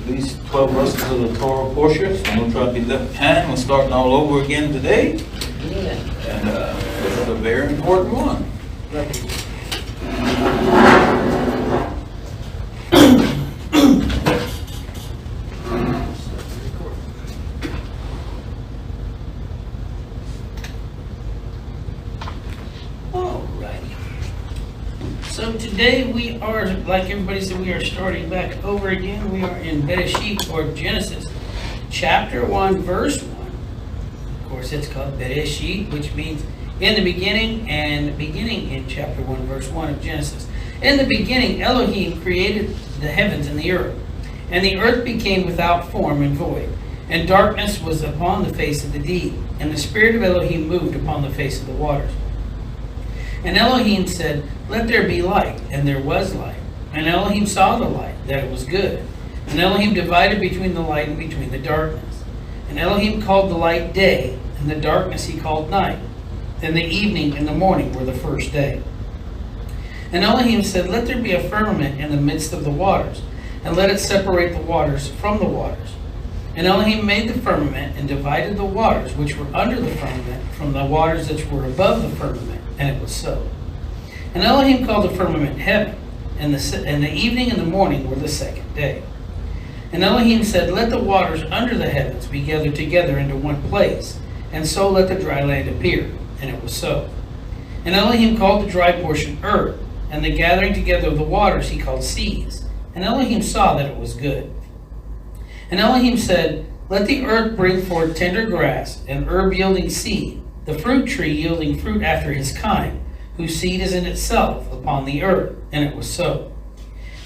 least 12 verses of the Torah Parsha, so I'm going to try to be left behind. We're starting all over again today. Yeah. And this is a very important one. So today we are, like everybody said, we are starting back over again. We are in Beresheeth, or Genesis, chapter 1, verse 1. Of course, it's called Beresheeth, which means in the beginning, and beginning in chapter 1, verse 1 of Genesis. In the beginning, Elohim created the heavens and the earth became without form and void, and darkness was upon the face of the deep, and the Spirit of Elohim moved upon the face of the waters. And Elohim said, "Let there be light," and there was light. And Elohim saw the light, that it was good. And Elohim divided between the light and between the darkness. And Elohim called the light day, and the darkness he called night. And the evening and the morning were the first day. And Elohim said, "Let there be a firmament in the midst of the waters, and let it separate the waters from the waters." And Elohim made the firmament, and divided the waters which were under the firmament from the waters which were above the firmament. And it was so. And Elohim called the firmament heaven, and the evening and the morning were the second day. And Elohim said, "Let the waters under the heavens be gathered together into one place, and so let the dry land appear." And it was so. And Elohim called the dry portion earth, and the gathering together of the waters he called seas. And Elohim saw that it was good. And Elohim said, "Let the earth bring forth tender grass, and herb yielding seed, the fruit tree yielding fruit after his kind, whose seed is in itself upon the earth." And it was so.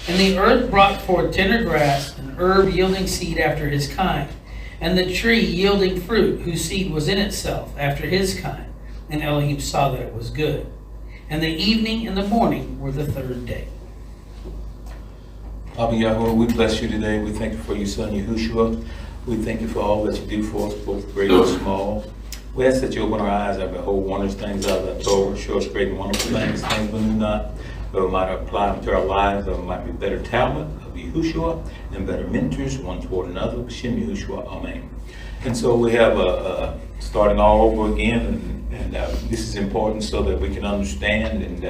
And the earth brought forth tender grass, and herb yielding seed after his kind, and the tree yielding fruit, whose seed was in itself after his kind. And Elohim saw that it was good. And the evening and the morning were the third day. Abba Yahweh, we bless you today. We thank you for your son Yahushua. We thank you for all that you do for us, both great and small. We ask that you open our eyes and behold wondrous things out of that Torah. Show us great and wonderful things we knew not, that we might apply them to our lives, that we might be better talent of Yahushua and better mentors one toward another. B'Shem Yahushua, Amen. And so we have starting all over again, and this is important so that we can understand and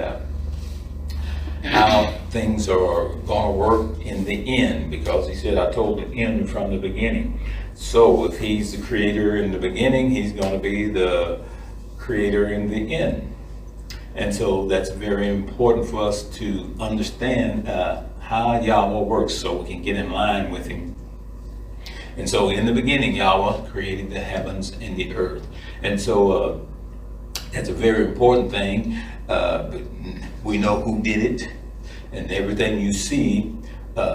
how things are going to work in the end, because he said, "I told the end from the beginning." So if he's the creator in the beginning, he's going to be the creator in the end. And so that's very important for us to understand how Yahweh works so we can get in line with him. And so in the beginning, Yahweh created the heavens and the earth. And so that's a very important thing. We know who did it, and everything you see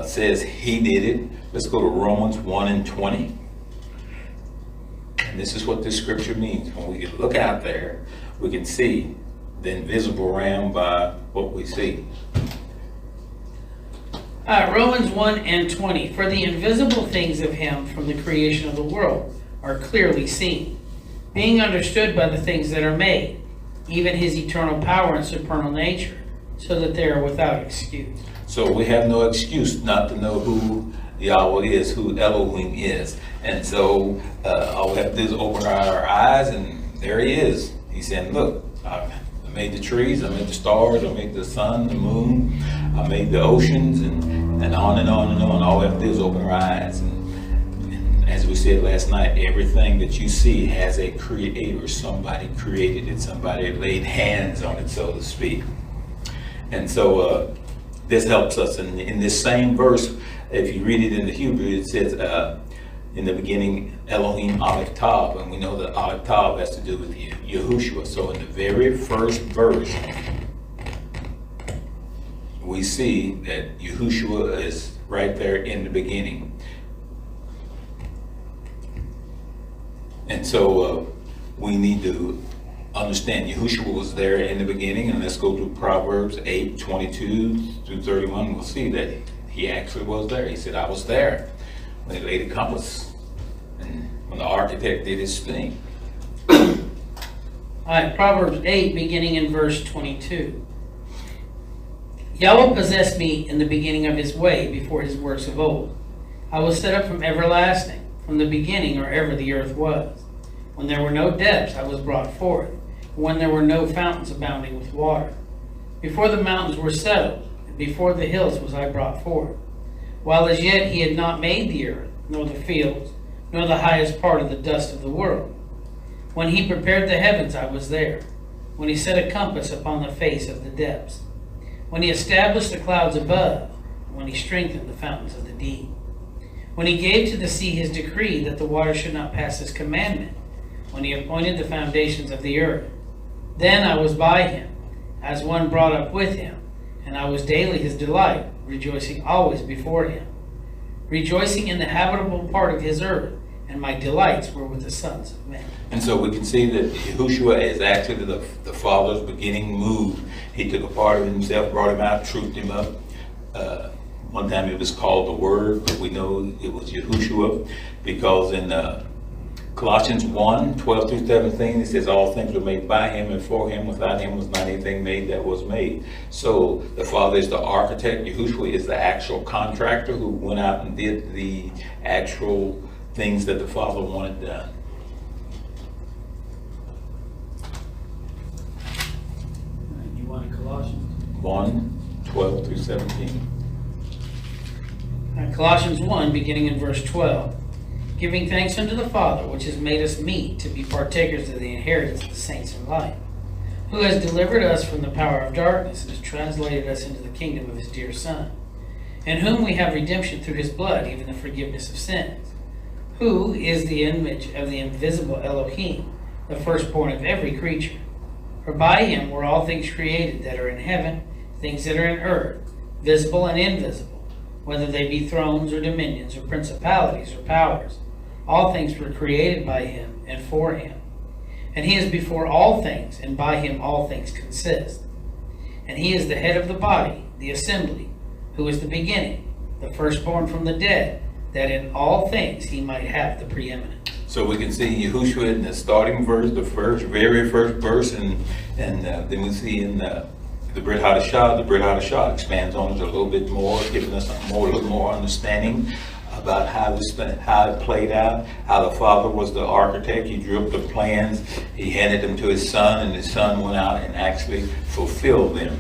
says he did it. Let's go to Romans 1 and 20. And this is what this scripture means. When we look out there, we can see the invisible realm by what we see. Romans 1 and 20. "For the invisible things of him from the creation of the world are clearly seen, being understood by the things that are made, even his eternal power and supernal nature, so that they are without excuse." So we have no excuse not to know who Yahweh is, who Elohim is. And so all we have to do is open our eyes, and there he is. He's saying, "Look, I made the trees, I made the stars, I made the sun, the moon, I made the oceans," and on and on and on. All we have to do is open our eyes. And as we said last night, everything that you see has a creator. Somebody created it. Somebody laid hands on it, so to speak. And so this helps us. And in this same verse, if you read it in the Hebrew, it says, in the beginning, Elohim Aleph Tav, and we know that Aleph Tav has to do with Yahushua. So in the very first verse, we see that Yahushua is right there in the beginning. And so we need to understand Yahushua was there in the beginning, and let's go to Proverbs 8, 22 through 31. We'll see that he actually was there. He said, "I was there when he laid the compass and when the architect did his thing." All right, Proverbs 8, beginning in verse 22. "Yahweh possessed me in the beginning of his way, before his works of old. I was set up from everlasting, from the beginning or ever the earth was. When there were no depths, I was brought forth, and when there were no fountains abounding with water. Before the mountains were settled, and before the hills was I brought forth. While as yet he had not made the earth, nor the fields, nor the highest part of the dust of the world. When he prepared the heavens, I was there. When he set a compass upon the face of the depths. When he established the clouds above, and when he strengthened the fountains of the deep. When he gave to the sea his decree that the water should not pass his commandment. When he appointed the foundations of the earth. Then I was by him, as one brought up with him, and I was daily his delight, rejoicing always before him. Rejoicing in the habitable part of his earth, and my delights were with the sons of men. And so we can see that Yahushua is actually the Father's beginning move. He took a part of himself, brought him out, truthed him up. One time it was called the Word, but we know it was Yahushua because in Colossians 1, 12 through 17, it says all things were made by him and for him. Without him was not anything made that was made. So the Father is the architect. Yahushua is the actual contractor who went out and did the actual things that the Father wanted done. You want Colossians? 1, 12 through 17. Colossians 1, beginning in verse 12. Giving thanks unto the Father, which has made us meet to be partakers of the inheritance of the saints in light, who has delivered us from the power of darkness and has translated us into the kingdom of his dear Son, in whom we have redemption through his blood, even the forgiveness of sins, who is the image of the invisible Elohim, the firstborn of every creature. For by him were all things created that are in heaven, things that are in earth, visible and invisible, whether they be thrones or dominions or principalities or powers. All things were created by him and for him. And he is before all things, and by him all things consist. And he is the head of the body, the assembly, who is the beginning, the firstborn from the dead, that in all things he might have the preeminence. So we can see Yahushua in the starting verse, the very first verse, and then we see in the Brit Hadashah expands on it a little bit more, giving us a little more understanding about how it played out, how the Father was the architect. He drew up the plans, he handed them to his Son, and his Son went out and actually fulfilled them.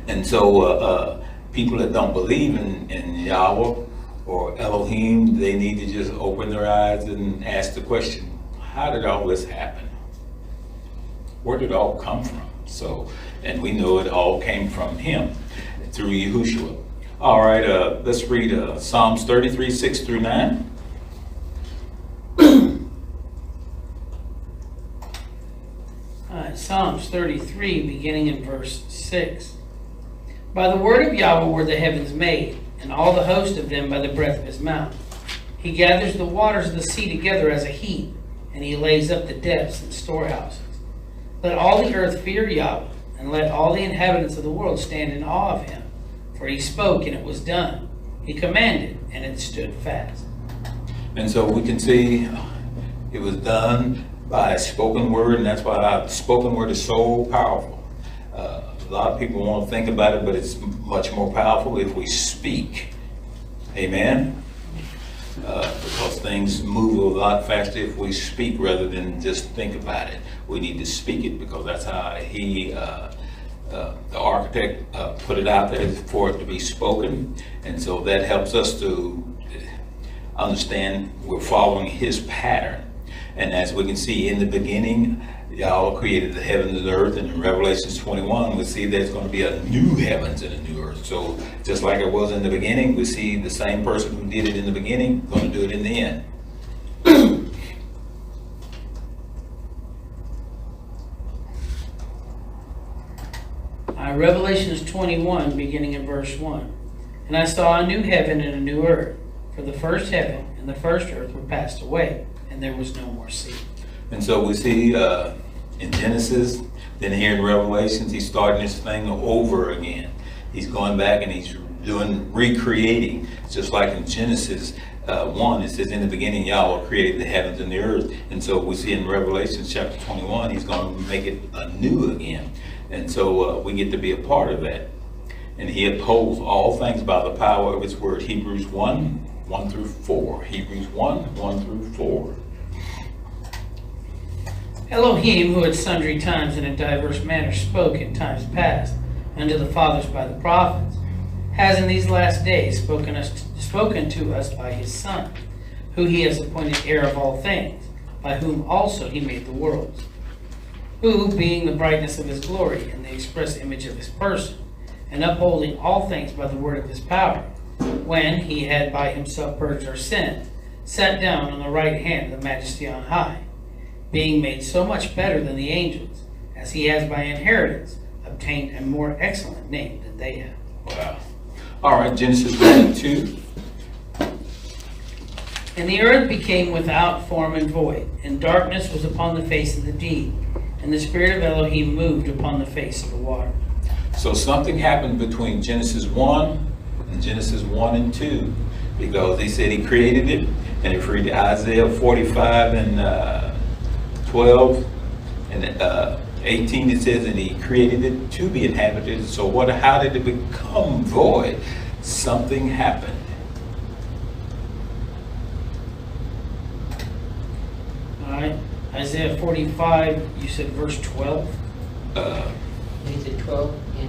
And so people that don't believe in Yahweh or Elohim, they need to just open their eyes and ask the question, how did all this happen? Where did it all come from? So, and we know it all came from him through Yahushua. All right, let's read Psalms 33, 6 through 9. All right, Psalms 33, beginning in verse 6. By the word of Yahweh were the heavens made, and all the host of them by the breath of his mouth. He gathers the waters of the sea together as a heap, and he lays up the depths in storehouses. Let all the earth fear Yahweh, and let all the inhabitants of the world stand in awe of him. For he spoke, and it was done. He commanded, and it stood fast. And so we can see it was done by spoken word, and that's why spoken word is so powerful. A lot of people won't think about it, but it's much more powerful if we speak. Amen? Because things move a lot faster if we speak rather than just think about it. We need to speak it because that's how he, the architect, put it out there for it to be spoken. And so that helps us to understand we're following his pattern. And as we can see in the beginning, Yahweh created the heavens and the earth, and in Revelation 21, we see there's going to be a new heavens and a new earth. So just like it was in the beginning, we see the same person who did it in the beginning going to do it in the end. Revelation 21, beginning in verse 1. And I saw a new heaven and a new earth, for the first heaven and the first earth were passed away, and there was no more sea. And so we see in Genesis, then here in Revelations, he's starting this thing over again. He's going back and he's recreating, just like in Genesis 1, it says in the beginning Yahweh created the heavens and the earth. And so we see in Revelation chapter 21, he's going to make it anew again. And so we get to be a part of that. And he upholds all things by the power of his word. Hebrews 1, 1 through 4. Hebrews 1, 1 through 4. Elohim, who at sundry times and in diverse manners spoke in times past unto the fathers by the prophets, has in these last days spoken to us by his Son, who he has appointed heir of all things, by whom also he made the worlds, who, being the brightness of his glory and the express image of his person, and upholding all things by the word of his power, when he had by himself purged our sins, sat down on the right hand of the majesty on high, being made so much better than the angels, as he has by inheritance obtained a more excellent name than they have. Wow. All right, Genesis 1 and 2. And the earth became without form and void, and darkness was upon the face of the deep, and the Spirit of Elohim moved upon the face of the water. So something happened between Genesis 1 and Genesis 1 and 2, because he said he created it, and if you read Isaiah 45 and 12 and 18, it says, and he created it to be inhabited. So how did it become void? Something happened. All right, Isaiah 45, you said verse 12? You said 12? Yeah.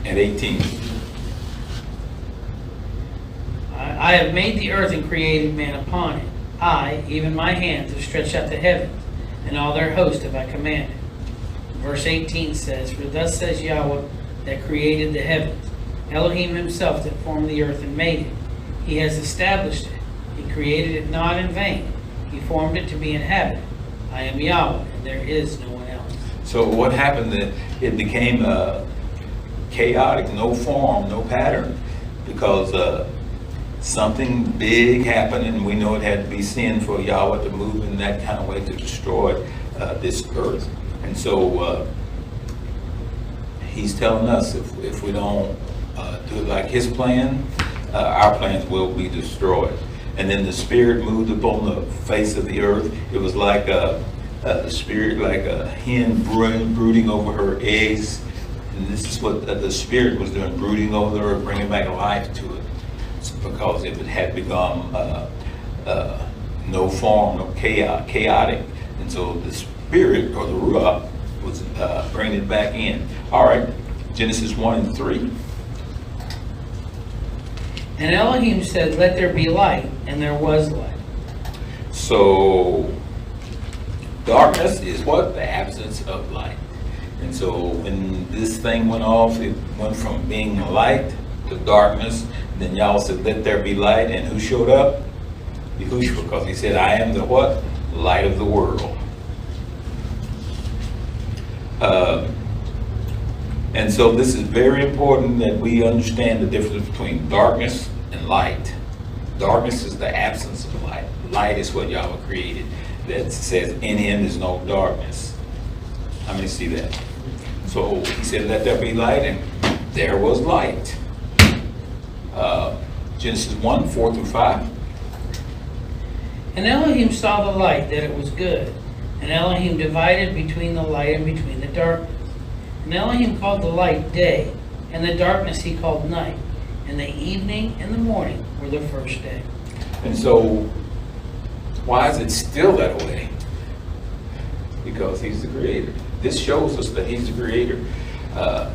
And 18. I have made the earth and created man upon it. I, even my hands, have stretched out the heavens, and all their host have I commanded. Verse 18 says, for thus says Yahweh that created the heavens, Elohim himself that formed the earth and made it. He has established it. He created it not in vain. He formed it to be inhabited. I am Yahweh, and there is no one else. So what happened? That it became chaotic, no form, no pattern, because something big happened, and we know it had to be sin for Yahweh to move in that kind of way to destroy this earth. And so he's telling us if we don't do it like his plan, our plans will be destroyed. And then the Spirit moved upon the face of the earth. It was like the Spirit, like a hen brooding over her eggs. And this is what the Spirit was doing, brooding over the earth, bringing back life to it. It's because it had become no form, no chaotic. And so the Spirit, or the Ruach, was bringing it back in. All right, Genesis 1 and 3. And Elohim said, let there be light, and there was light. So darkness is what? The absence of light. And so when this thing went off, it went from being light to darkness. Then Yahweh said, let there be light. And who showed up? Yahushua, because he said, I am the what? Light of the world. And so this is very important that we understand the difference between darkness and light. Darkness is the absence of light. Light is what Yahweh created. That says, in him is no darkness. How many see that? So he said, let there be light, and there was light. Genesis 1, 4 through 5. And Elohim saw the light, that it was good. And Elohim divided between the light and between the darkness. And Elohim called the light day, and the darkness he called night. And the evening and the morning were the first day. And so, why is it still that way? Because he's the creator. This shows us that he's the creator.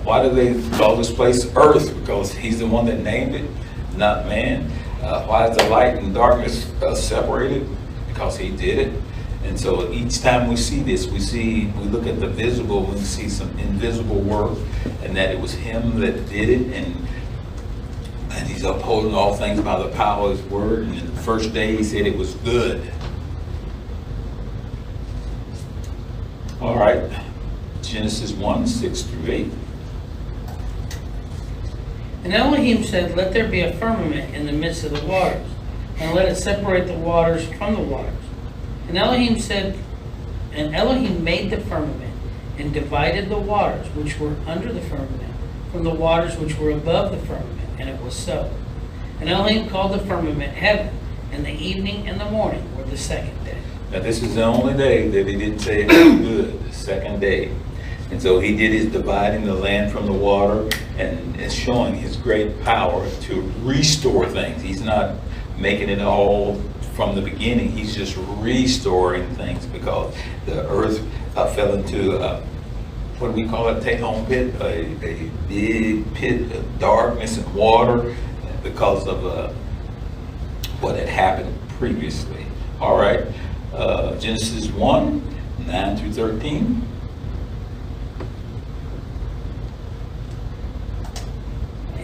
Why do they call this place earth? Because he's the one that named it, not man. Why is the light and darkness separated? Because he did it. And so each time we see this, we look at the visible, we see some invisible work, and that it was him that did it, and he's upholding all things by the power of his word. And in the first day he said it was good. All right, Genesis 1, 6 through 8. And Elohim said, let there be a firmament in the midst of the waters, and let it separate the waters from the waters. And Elohim said, and Elohim made the firmament, and divided the waters which were under the firmament from the waters which were above the firmament, and it was so. And Elohim called the firmament heaven, and the evening and the morning were the second day. Now this is the only day that he didn't say it was good, the second day. And so he did his dividing the land from the water, and it's showing his great power to restore things. He's not making it all from the beginning. He's just restoring things because the earth fell into what do we call it? Take-home pit, a big pit of darkness and water because of what had happened previously. All right, Genesis 1, 9 through 13.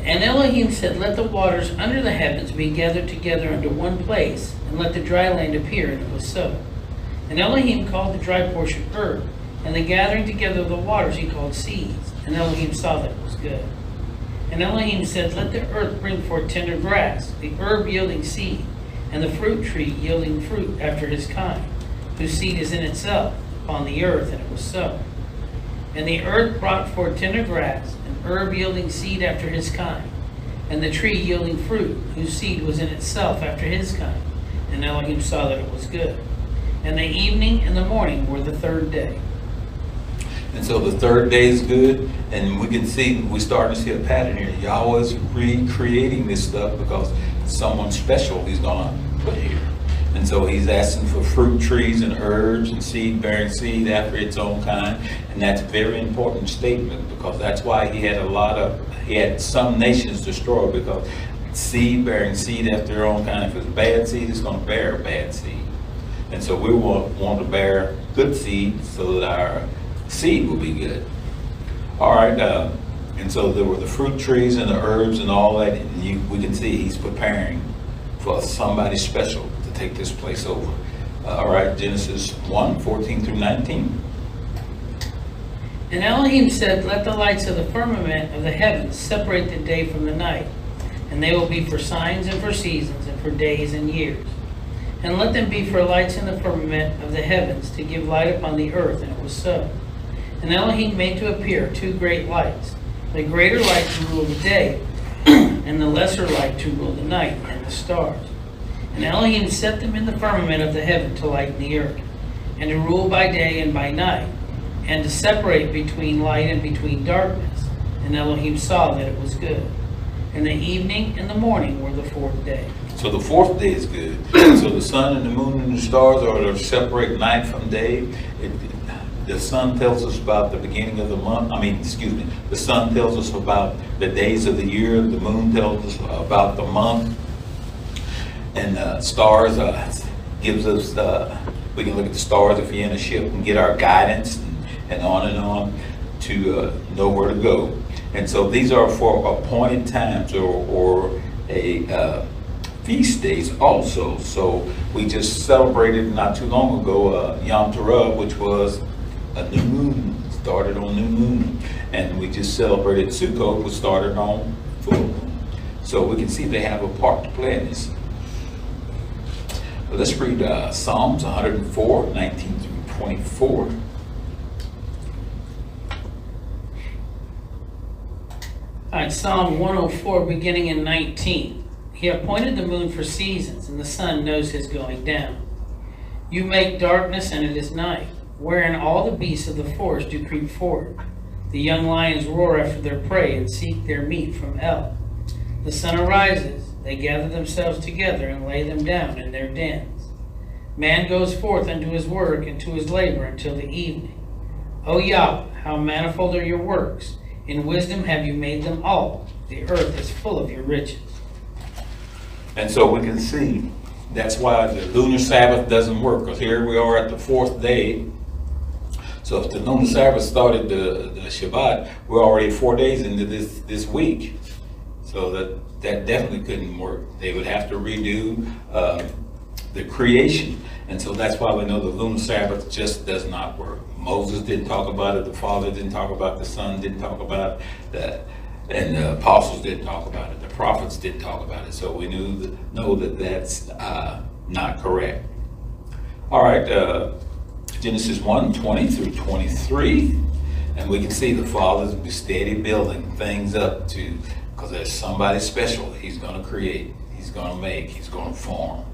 And Elohim said, let the waters under the heavens be gathered together into one place, and let the dry land appear, and it was so. And Elohim called the dry portion earth, and the gathering together of the waters he called seas. And Elohim saw that it was good. And Elohim said, let the earth bring forth tender grass, the herb yielding seed, and the fruit tree yielding fruit after his kind, whose seed is in itself upon the earth, and it was so. And the earth brought forth tender grass, and herb yielding seed after his kind, and the tree yielding fruit, whose seed was in itself after his kind. And Elohim saw that it was good. And the evening and the morning were the third day. And so the third day is good, and we can see, we're starting to see a pattern here. Yahweh's recreating this stuff because someone special he's going to put here. And so he's asking for fruit trees and herbs and seed bearing seed after its own kind. And that's a very important statement because that's why he had some nations destroyed, because seed bearing seed after their own kind. If it's bad seed, it's going to bear bad seed. And so we want to bear good seed so that our seed will be good. All right, and so there were the fruit trees and the herbs and all that. And we can see he's preparing for somebody special to take this place over. All right, Genesis 1, 14 through 19. And Elohim said, let the lights of the firmament of the heavens separate the day from the night, and they will be for signs and for seasons and for days and years. And let them be for lights in the firmament of the heavens to give light upon the earth, and it was so. And Elohim made to appear two great lights, the greater light to rule the day, and the lesser light to rule the night, and the stars. And Elohim set them in the firmament of the heaven to lighten the earth, and to rule by day and by night, and to separate between light and between darkness. And Elohim saw that it was good. And the evening and the morning were the fourth day. So the fourth day is good. So the sun and the moon and the stars are to separate night from day. The sun tells us about the beginning of the month. The sun tells us about the days of the year. The moon tells us about the month. And stars gives us, we can look at the stars if you're in a ship and get our guidance and on to know where to go. And so these are for appointed times or a feast days also. So we just celebrated not too long ago Yom Torah, which was a new moon, started on new moon. And we just celebrated Sukkot, which started on full moon. So we can see they have a part to play in this. But let's read Psalms 104, 19 through 24. All right, Psalm 104, beginning in 19. He appointed the moon for seasons, and the sun knows his going down. You make darkness, and it is night, wherein all the beasts of the forest do creep forth. The young lions roar after their prey and seek their meat from El. The sun arises, they gather themselves together and lay them down in their dens. Man goes forth unto his work and to his labor until the evening. O Yahweh, how manifold are your works! In wisdom have you made them all. The earth is full of your riches. And so we can see that's why the lunar Sabbath doesn't work, because here we are at the fourth day. So if the lunar Sabbath started the Shabbat, we're already 4 days into this week. So that definitely couldn't work. They would have to redo the creation. And so that's why we know the lunar Sabbath just does not work. Moses didn't talk about it, the Father didn't talk about it, the Son didn't talk about it, and the apostles didn't talk about it, the prophets didn't talk about it. So we know that that's not correct. All right, Genesis 1, 20 through 23. And we can see the Father's steady building things up to, because there's somebody special he's going to create, he's going to make, he's going to form.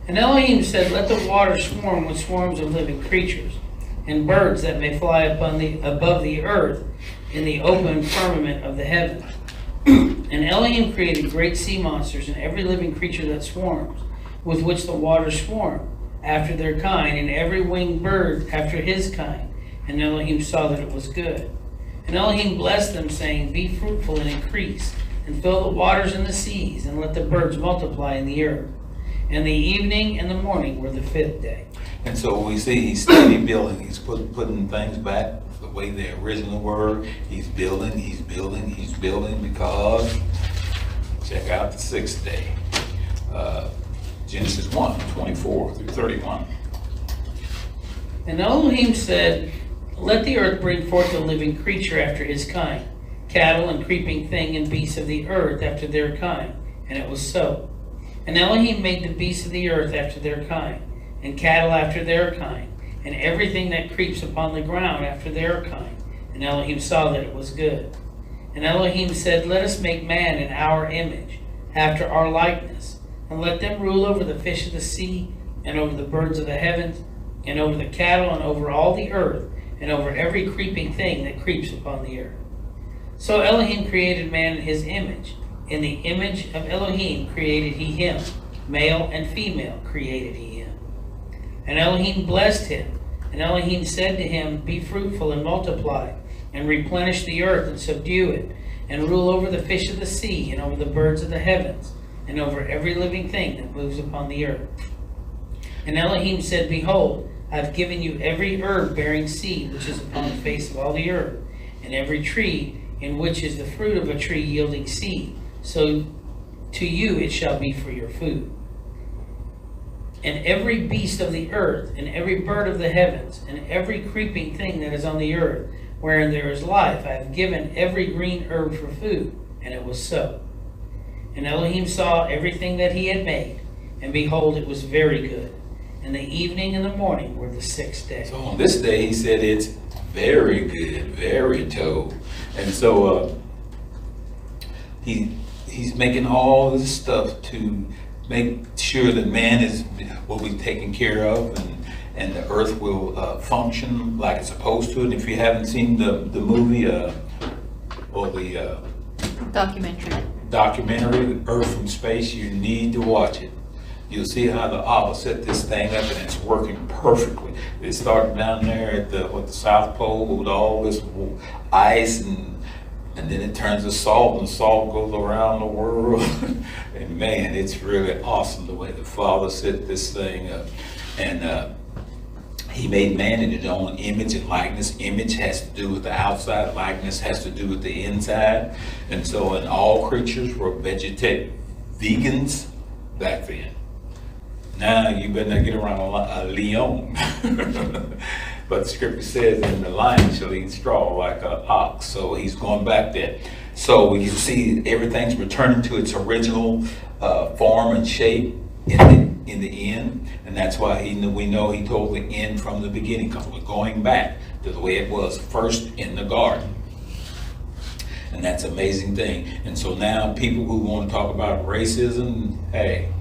And Elohim said, let the waters swarm with swarms of living creatures, and birds that may fly above the earth in the open firmament of the heavens. And Elohim created great sea monsters and every living creature that swarms, with which the waters swarm, after their kind, and every winged bird after his kind. And Elohim saw that it was good. And Elohim blessed them, saying, Be fruitful and increase, and fill the waters and the seas, and let the birds multiply in the earth. And the evening and the morning were the 5th day. And so we see he's steady building. He's putting things back the way they originally were. He's building because, check out the 6th day. Genesis 1, 24 through 31. And Elohim said, Let the earth bring forth a living creature after his kind, cattle and creeping thing and beasts of the earth after their kind. And it was so. And Elohim made the beasts of the earth after their kind, and cattle after their kind, and everything that creeps upon the ground after their kind. And Elohim saw that it was good. And Elohim said, Let us make man in our image, after our likeness, and let them rule over the fish of the sea, and over the birds of the heavens, and over the cattle, and over all the earth, and over every creeping thing that creeps upon the earth. So Elohim created man in his image. In the image of Elohim created he him, male and female created he him. And Elohim blessed him, and Elohim said to him, Be fruitful and multiply, and replenish the earth and subdue it, and rule over the fish of the sea, and over the birds of the heavens, and over every living thing that moves upon the earth. And Elohim said, Behold, I have given you every herb bearing seed which is upon the face of all the earth, and every tree in which is the fruit of a tree yielding seed. So to you it shall be for your food. And every beast of the earth, and every bird of the heavens, and every creeping thing that is on the earth, wherein there is life, I have given every green herb for food. And it was so. And Elohim saw everything that he had made, and behold, it was very good. And the evening and the morning were the 6th day. So on this day, he said it's very good, very tov. And so he's making all this stuff to make sure that man will be taken care of, and the earth will function like it's supposed to. And if you haven't seen the movie or the documentary, Earth from Space, you need to watch it. You'll see how the Abba set this thing up, and it's working perfectly. It started down there at the South Pole with all this ice, and then it turns to salt, and salt goes around the world. And man, it's really awesome the way the Father set this thing up. And he made man in his own image and likeness. Image has to do with the outside, likeness has to do with the inside. And so, and all creatures were vegans back then. Now you better not get around a leon. But the scripture says, and the lion shall eat straw like an ox. So he's going back there. So you see everything's returning to its original form and shape in the end. And that's why we know he told the end from the beginning, because we're going back to the way it was first in the garden. And that's an amazing thing. And so now people who want to talk about racism, hey,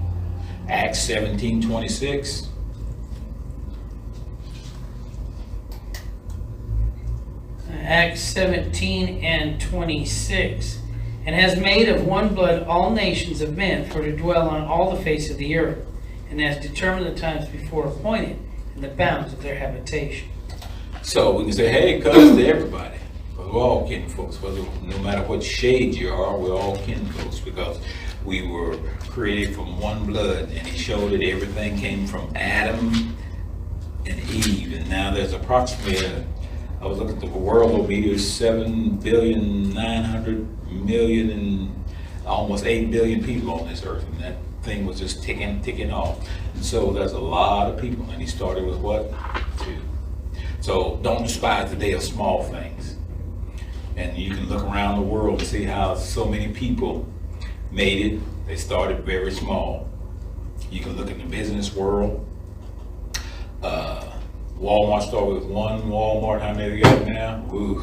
Acts 17:26. Acts 17 and 26. And has made of one blood all nations of men for to dwell on all the face of the earth, and has determined the times before appointed and the bounds of their habitation. So we can say, hey, it comes to everybody. We're all kinfolks, no matter what shade you are, we're all kinfolks, because we were created from one blood, and he showed that everything came from Adam and Eve. And now there's approximately, I was looking at the world over here, 7,900,000,000 and almost 8 billion people on this earth, and that thing was just ticking off. And so there's a lot of people, and he started with what? 2. So don't despise the day of small things. And you can look around the world and see how so many people made it. They started very small. You can look in the business world. Walmart started with 1 Walmart. How many they got now? Woo.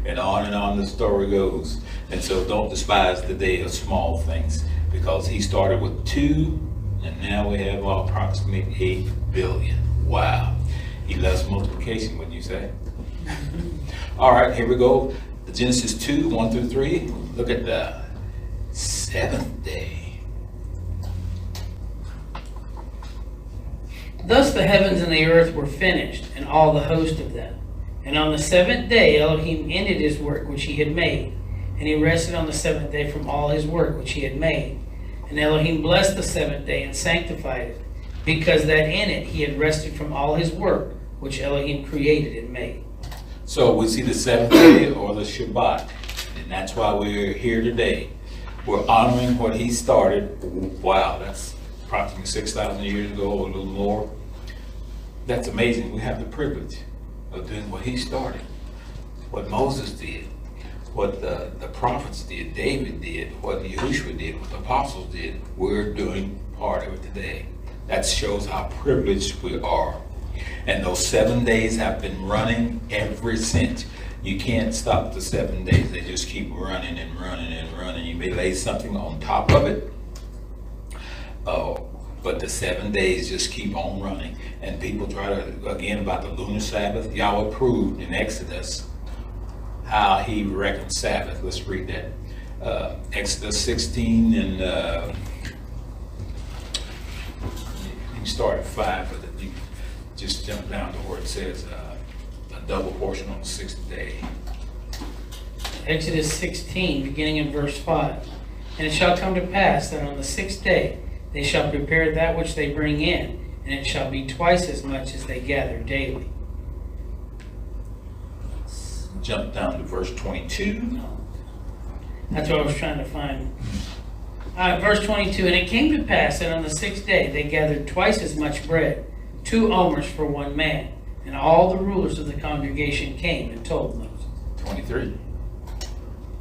And on the story goes. And so don't despise the day of small things, because he started with 2, and now we have approximately 8 billion. Wow. He loves multiplication, wouldn't you say? All right, here we go. Genesis 2, 1 through 3, look at the seventh day. Thus the heavens and the earth were finished, and all the host of them. And on the seventh day Elohim ended his work which he had made, and he rested on the seventh day from all his work which he had made. And Elohim blessed the seventh day and sanctified it, because that in it he had rested from all his work which Elohim created and made. So we see the seventh day, or the Shabbat, and that's why we're here today. We're honoring what he started. Wow, that's approximately 6,000 years ago, or a little more. That's amazing. We have the privilege of doing what he started, what Moses did, what the prophets did, David did, what Yahushua did, what the apostles did. We're doing part of it today. That shows how privileged we are. And those 7 days have been running ever since. You can't stop the 7 days. They just keep running and running and running. You may lay something on top of it, but the 7 days just keep on running. And people try to, again, about the lunar Sabbath, Yahweh proved in Exodus how he reckoned Sabbath. Let's read that. Exodus 16, and you start at 5, but you just jump down to where it says a double portion on the sixth day. Exodus 16, beginning in verse 5. And it shall come to pass that on the sixth day they shall prepare that which they bring in, and it shall be twice as much as they gather daily. Jump down to verse 22. That's what I was trying to find. Verse 22, and it came to pass that on the sixth day they gathered twice as much bread, 2 omers for one man. And all the rulers of the congregation came and told Moses. 23.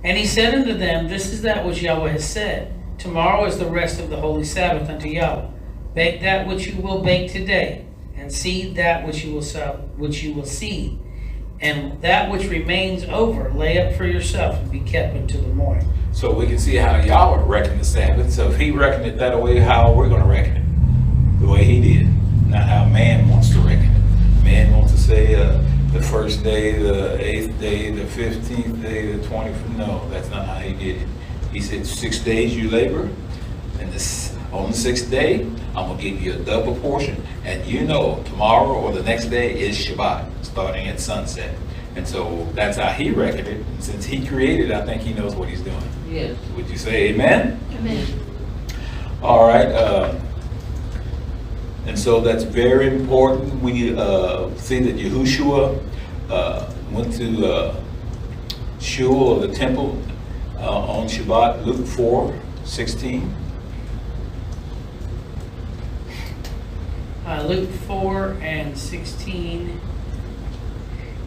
And he said unto them, This is that which Yahweh has said. Tomorrow is the rest of the holy Sabbath unto Yahweh. Bake that which you will bake today, and seed that which you will seed. And that which remains over, lay up for yourself and be kept until the morning. So we can see how Yahweh reckoned the Sabbath. So if he reckoned it that way, how we're going to reckon it? The way he did. Not how man wants to reckon it. Man wants to say the first day, the 8th day, the 15th day, the 20th. No, that's not how he did it. He said 6 days you labor, and on the 6th day, I'm going to give you a double portion. And you know, tomorrow or the next day is Shabbat, starting at sunset. And so that's how he reckoned it. And since he created it, I think he knows what he's doing. Yes. Would you say amen? Amen. All right. And so that's very important. We see that Yahushua went to Shul, or the temple, on Shabbat, Luke 4:16. Luke 4:16.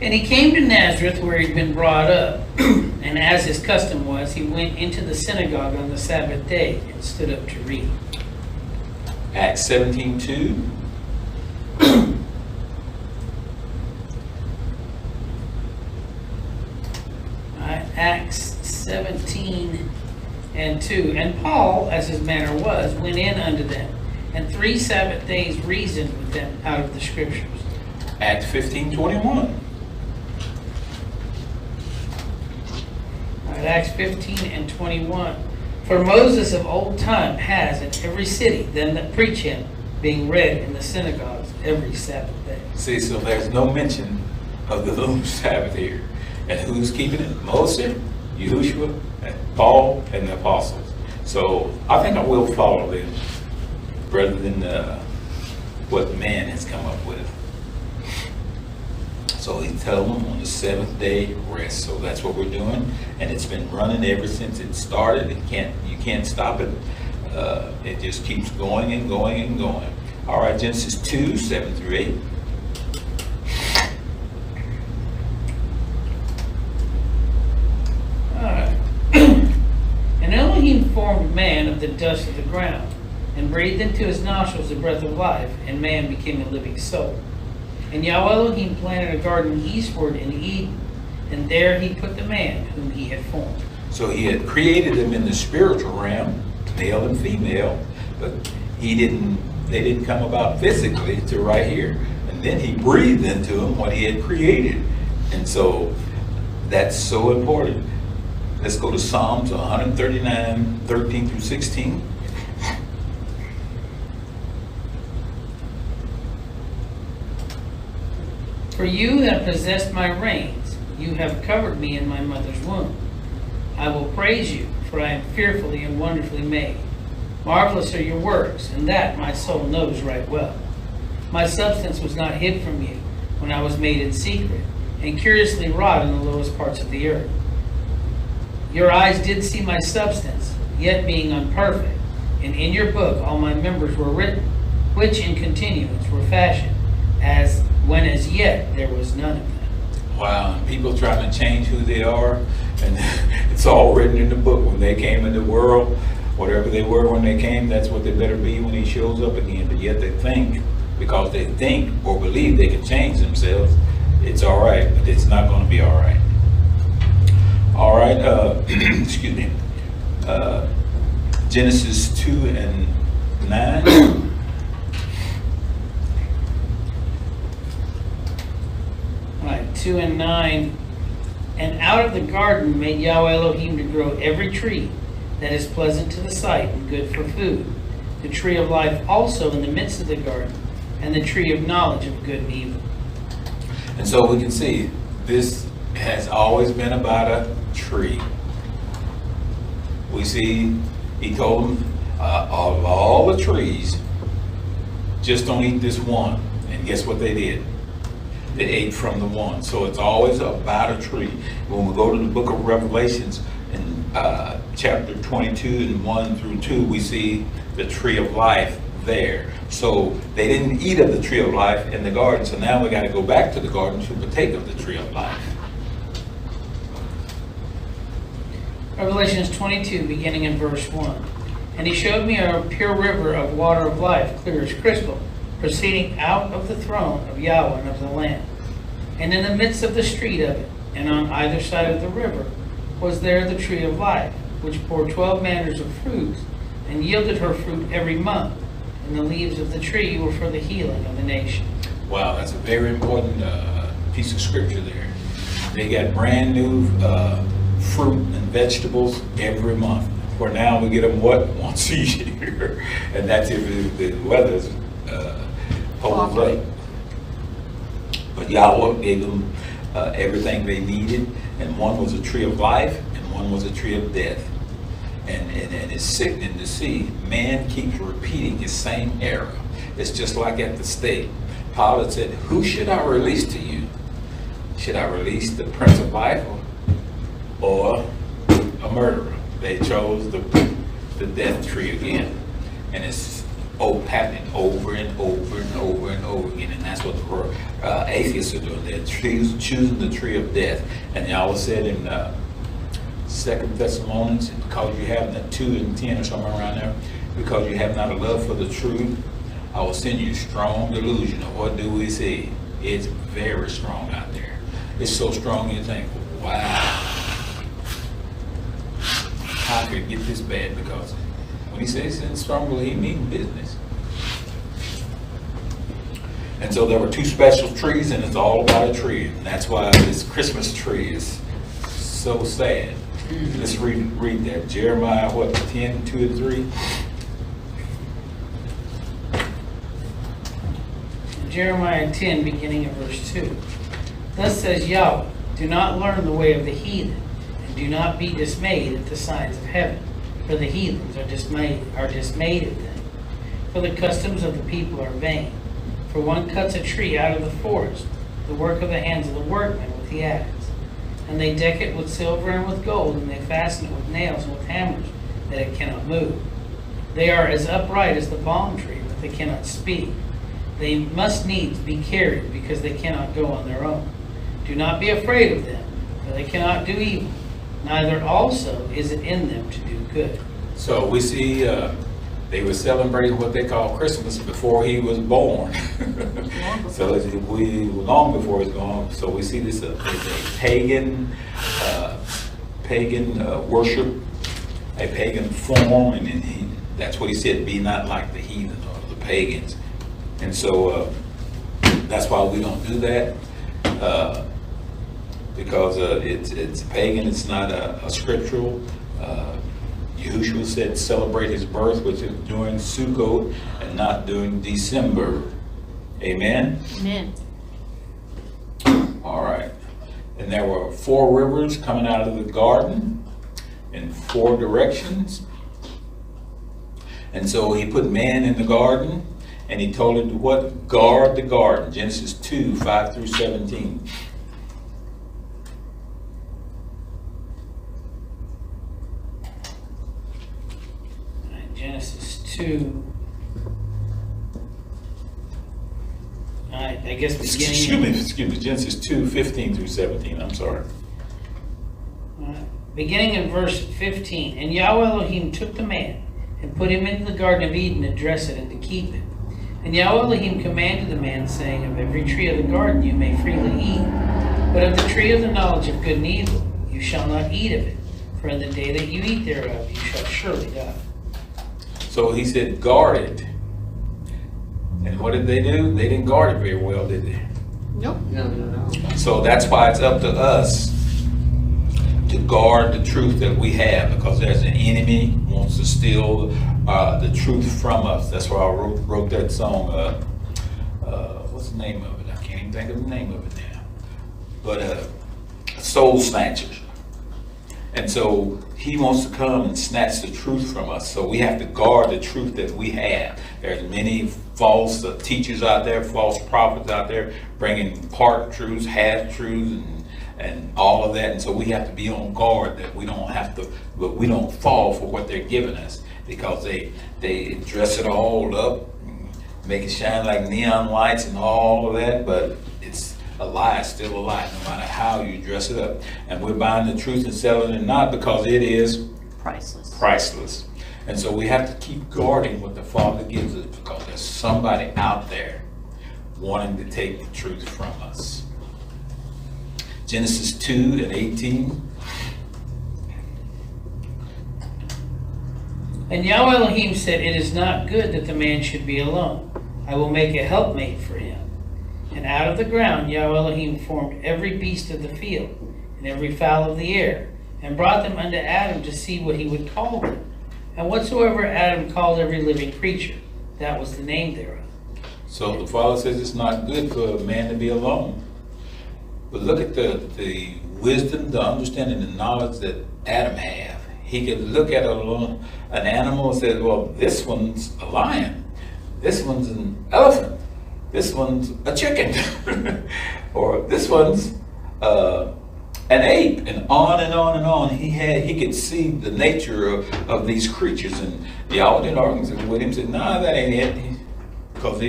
And he came to Nazareth, where he'd been brought up. And as his custom was, he went into the synagogue on the Sabbath day and stood up to read. Acts 17:2. Acts 17:2. And Paul, as his manner was, went in unto them, and 3 Sabbath days reasoned with them out of the Scriptures. Acts 15:21. Acts 15:21. For Moses of old time has in every city them that preach him, being read in the synagogues every Sabbath day. See, so there's no mention of the lunar Sabbath here. And who's keeping it? Moses, Yahushua, and Paul, and the apostles. So I think I will follow them rather than what man has come up with. So he tells them on the 7th day rest. So that's what we're doing, and it's been running ever since it started. You can't stop it. It just keeps going and going and going. All right, Genesis 2:7-8. All right. And Elohim formed man of the dust of the ground, and breathed into his nostrils the breath of life, and man became a living soul. And Yahweh Elohim planted a garden eastward in Eden, and there he put the man whom he had formed. So he had created them in the spiritual realm, male and female, but they didn't come about physically to right here. And then he breathed into them what he had created. And so That's so important. Let's go to Psalms 139, 13 through 16. For you have possessed my reins, you have covered me in my mother's womb. I will praise you, for I am fearfully and wonderfully made. Marvelous are your works, and that my soul knows right well. My substance was not hid from you when I was made in secret, and curiously wrought in the lowest parts of the earth. Your eyes did see my substance, yet being unperfect, and in your book all my members were written, which in continuance were fashioned, as when as yet there was none of them. Wow, and people trying to change who they are, and it's all written in the book. When they came in the world, whatever they were when they came, that's what they better be when he shows up again. But yet they think, because they think or believe they can change themselves, it's all right, but it's not going to be all right. All right, excuse me. Genesis 2 and 9. All right, 2 and 9. And out of the garden made Yahweh Elohim to grow every tree that is pleasant to the sight and good for food, the tree of life also in the midst of the garden, and the tree of knowledge of good and evil. And so we can see this has always been about a tree. We see he told them of all the trees, just don't eat this one. And guess what they did? They ate from the one. So it's always about a tree. When we go to the book of Revelations in chapter 22 and 1 through 2, we see the tree of life there. So they didn't eat of the tree of life in the garden. So now we got to go back to the garden to partake of the tree of life. Revelations 22, beginning in verse 1. And he showed me a pure river of water of life, clear as crystal, proceeding out of the throne of Yahweh and of the Lamb. And in the midst of the street of it, and on either side of the river, was there the tree of life, which bore 12 manners of fruits, and yielded her fruit every month. And the leaves of the tree were for the healing of the nation. Wow, that's a very important piece of scripture there. They got brand new fruit and vegetables every month. Where now we get them what? Once a year. And that's if the weather's holds up. But Yahweh gave them everything they needed, and one was a tree of life and one was a tree of death. And it's sickening to see man keeps repeating his same error. It's just like at the stake. Pilate said, who should I release to you? Should I release the Prince of Life or a murderer? They chose the death tree again. And it's happening over and over and over and over again. And that's what the atheists are doing. They're choosing the tree of death. And Yahweh said in 2 Thessalonians, because you have that 2 and 10 or somewhere around there, because you have not a love for the truth, I will send you strong delusion. Of what do we see? It's very strong out there. It's so strong you think, wow, how could it get this bad? Because when he says it's strong, he means business. And so there were 2 special trees, and it's all about a tree. And that's why this Christmas tree is so sad. Let's read that. Jeremiah, 10, 2 and 3? Jeremiah 10, beginning of verse 2. Thus says Yahweh, do not learn the way of the heathen, and do not be dismayed at the signs of heaven, for the heathens are dismayed at them. For the customs of the people are vain. For one cuts a tree out of the forest, the work of the hands of the workmen with the axe. And they deck it with silver and with gold, and they fasten it with nails and with hammers, that it cannot move. They are as upright as the palm tree, but they cannot speak. They must needs be carried, because they cannot go on their own. Do not be afraid of them, for they cannot do evil, neither also is it in them to do good. So we see they were celebrating what they call Christmas before he was born. So we long before he's gone. So we see this as a pagan worship, a pagan form, and that's what he said, be not like the heathen or the pagans. And so that's why we don't do that. because it's pagan, it's not a scriptural. Yahushua said celebrate his birth, which is during Sukkot and not during December. Amen? Amen. All right. And there were 4 rivers coming out of the garden in 4 directions. And so he put man in the garden, and he told him to what? Guard the garden. Genesis 2, 5 through 17. Genesis 2. Alright, I guess beginning. Excuse me, Genesis 2, 15 through 17. I'm sorry. Beginning in verse 15. And Yahweh Elohim took the man and put him into the Garden of Eden to dress it and to keep it. And Yahweh Elohim commanded the man, saying, of every tree of the garden you may freely eat, but of the tree of the knowledge of good and evil you shall not eat of it, for in the day that you eat thereof you shall surely die. So he said, guard it. And what did they do? They didn't guard it very well, did they? Nope. No. So that's why it's up to us to guard the truth that we have, because there's an enemy who wants to steal the truth from us. That's why I wrote that song. What's the name of it? I can't even think of the name of it now. But Soul Snatchers. And so he wants to come and snatch the truth from us. So we have to guard the truth that we have. There's many false teachers out there, false prophets out there, bringing part truths, half truths, and all of that. And so we have to be on guard that we don't fall for what they're giving us, because they dress it all up, make it shine like neon lights and all of that, but it's a lie, still a lie, no matter how you dress it up. And we're buying the truth and selling it not, because it is priceless. And so we have to keep guarding what the Father gives us, because there's somebody out there wanting to take the truth from us. Genesis 2 and 18. And Yahweh Elohim said, it is not good that the man should be alone. I will make a helpmate for him. And out of the ground Yahweh Elohim formed every beast of the field, and every fowl of the air, and brought them unto Adam to see what he would call them. And whatsoever Adam called every living creature, that was the name thereof. So the Father says it's not good for a man to be alone. But look at the wisdom, the understanding, the knowledge that Adam had. He could look at an animal and say, well, this one's a lion, this one's an elephant, this one's a chicken, or this one's an ape, and on and on and on. He could see the nature of these creatures, and Yahweh didn't argue with him, said, nah, that ain't it. Because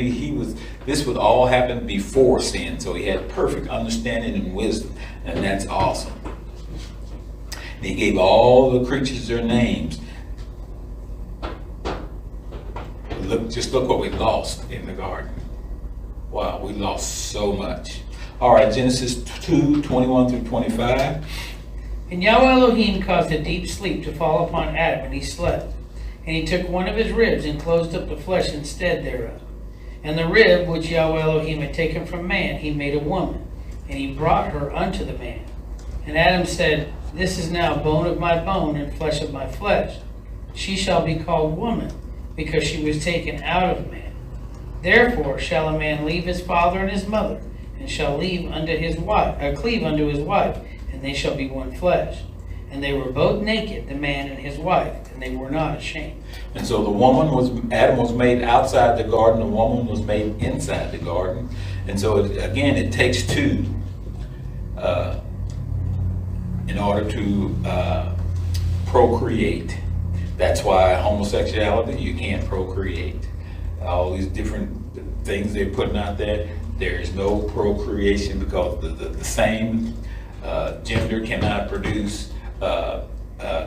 this would all happen before sin, so he had perfect understanding and wisdom, and that's awesome. And he gave all the creatures their names. Just look what we lost in the garden. Wow, we lost so much. All right, Genesis 2, 21 through 25. And Yahweh Elohim caused a deep sleep to fall upon Adam, and he slept. And he took one of his ribs and closed up the flesh instead thereof. And the rib which Yahweh Elohim had taken from man, he made a woman, and he brought her unto the man. And Adam said, this is now bone of my bone and flesh of my flesh. She shall be called woman, because she was taken out of man. Therefore shall a man leave his father and his mother, and shall cleave unto his wife, and they shall be one flesh. And they were both naked, the man and his wife, and they were not ashamed. And so Adam was made outside the garden, the woman was made inside the garden. And so it takes two in order to procreate. That's why homosexuality, you can't procreate. All these different things they're putting out there, there is no procreation, because the same gender cannot produce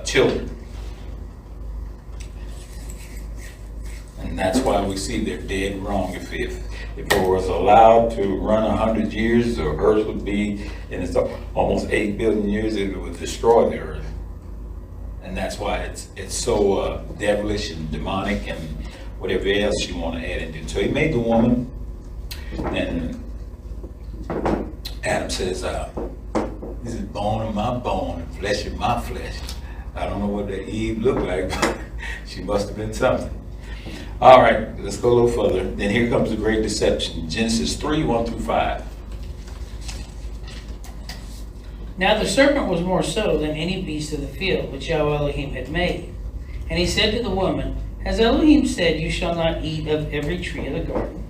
children. And that's why we see they're dead wrong. If it was allowed to run 100 years, the earth would be, and it's almost 8 billion years, it would destroy the earth. And that's why it's so devilish and demonic and whatever else you want to add into. So he made the woman, and Adam says, This is bone of my bone and flesh of my flesh. I don't know what that Eve looked like, but she must have been something. All right, let's go a little further. Then here comes the great deception. Genesis 3, 1 through 5. Now the serpent was more subtle than any beast of the field which Yahweh Elohim had made. And he said to the woman, Has Elohim said, You shall not eat of every tree of the garden?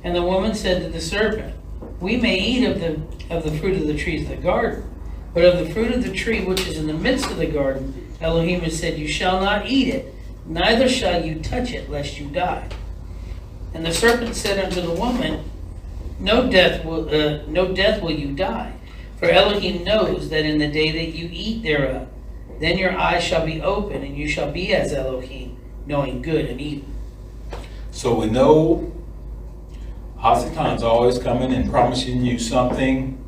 And the woman said to the serpent, We may eat of the fruit of the trees of the garden, but of the fruit of the tree which is in the midst of the garden, Elohim has said, You shall not eat it, neither shall you touch it, lest you die. And the serpent said unto the woman, No death will you die. For Elohim knows that in the day that you eat thereof, then your eyes shall be open, and you shall be as Elohim, knowing good and evil. So we know Hasatan's always coming and promising you something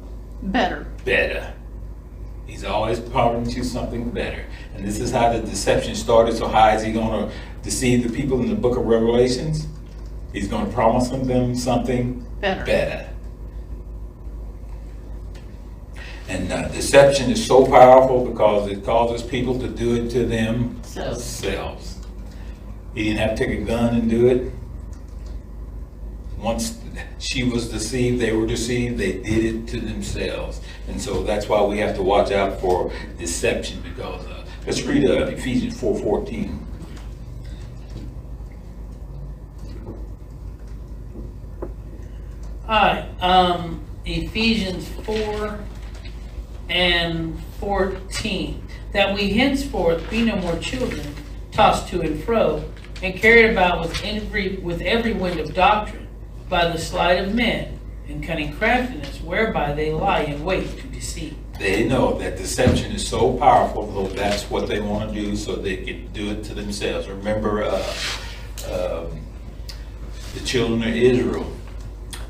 Better. better. He's always promising you something better. And this is how the deception started. So how is he going to deceive the people in the book of Revelations? He's going to promise them something better. And deception is so powerful because it causes people to do it to themselves. He didn't have to take a gun and do it. Once she was deceived, they were deceived, they did it to themselves. And so that's why we have to watch out for deception, because let's read Ephesians 4:14. All right, Ephesians 4 and 14. That we henceforth be no more children, tossed to and fro, and carried about with every wind of doctrine, by the sleight of men, and cunning craftiness, whereby they lie in wait to deceive. They know that deception is so powerful, so that's what they want to do, so they can do it to themselves. Remember the children of Israel.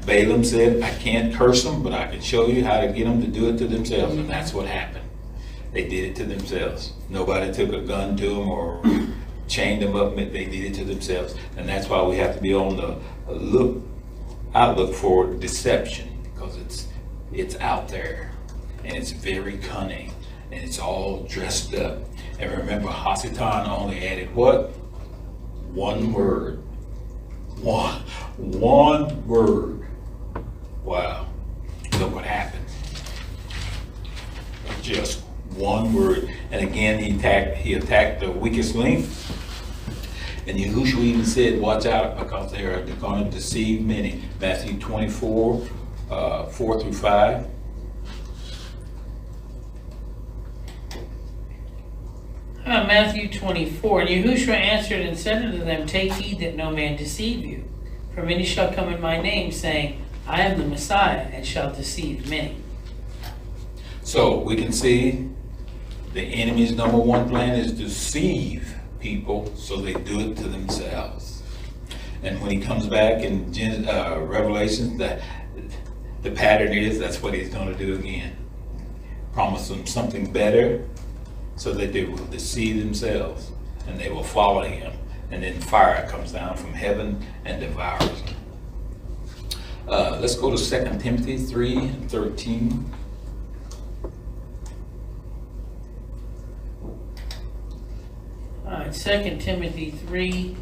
Balaam said, I can't curse them, but I can show you how to get them to do it to themselves. And that's what happened. They did it to themselves. Nobody took a gun to them or chained them up. They did it to themselves. And that's why we have to be on the outlook for deception, because it's out there and it's very cunning and it's all dressed up. And remember, Hasatan only added what? One word. One word. Wow. Look what happened. Just one word. And again, he attacked the weakest link. And Yahushua even said, watch out, because they're going to deceive many. Matthew 24, 4 through 5. Matthew 24. And Yahushua answered and said unto them, Take heed that no man deceive you. For many shall come in my name, saying, I am the Messiah, and shall deceive many. So we can see the enemy's number one plan is to deceive people, so they do it to themselves. And when he comes back in Revelation, the pattern is that's what he's going to do again. Promise them something better, so that they will deceive themselves, and they will follow him. And then fire comes down from heaven and devours them. Let's go to 2 Timothy 3 and 13. All right, 2 Timothy 3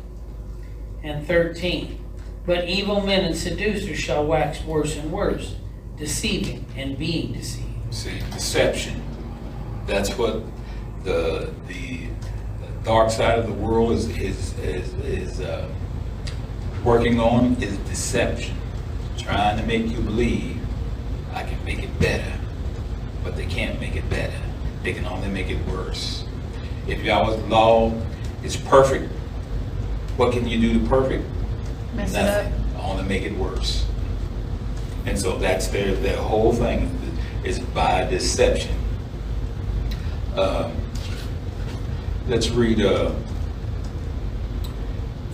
and 13. But evil men and seducers shall wax worse and worse, deceiving and being deceived. See, deception. That's what the dark side of the world is working on, is deception. Trying to make you believe I can make it better, but they can't make it better. They can only make it worse. If Yahweh's law is perfect, what can you do to perfect? Mess it Nothing. up. Only make it worse. And so that's their whole thing is by deception. Let's read 1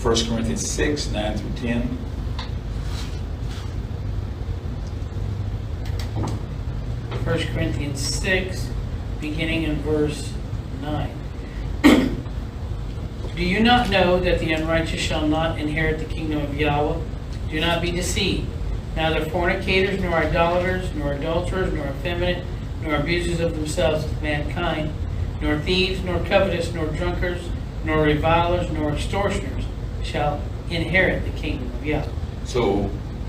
Corinthians 6, 9 through 10. First Corinthians 6, beginning in verse 9. Do you not know that the unrighteous shall not inherit the kingdom of Yahweh? Do not be deceived. Neither fornicators, nor idolaters, nor adulterers, nor effeminate, nor abusers of themselves with mankind, nor thieves, nor covetous, nor drunkards, nor revilers, nor extortioners shall inherit the kingdom of Yah. So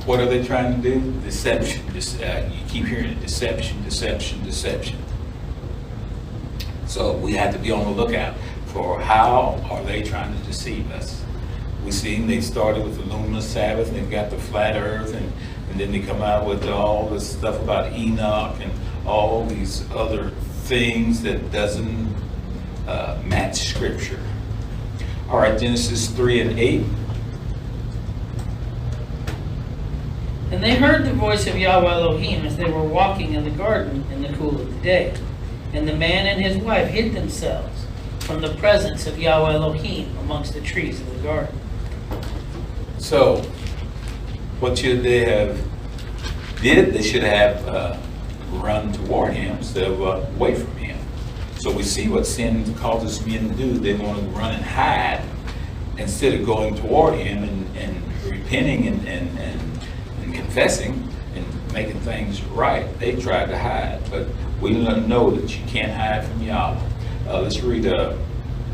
what are they trying to do? Deception. You keep hearing it, deception, deception, deception. So we have to be on the lookout for how are they trying to deceive us. We see they started with the lunar Sabbath, and they've got the flat earth, and then they come out with all this stuff about Enoch and all these other things that doesn't match Scripture. All right, Genesis 3 and 8. And they heard the voice of Yahweh Elohim as they were walking in the garden in the cool of the day. And the man and his wife hid themselves from the presence of Yahweh Elohim amongst the trees of the garden. So, what should they have did? They should have run toward him instead of away from him. So we see what sin causes men to do. They want to run and hide instead of going toward him and repenting and confessing and making things right. They tried to hide, but we know that you can't hide from Yahweh. Let's read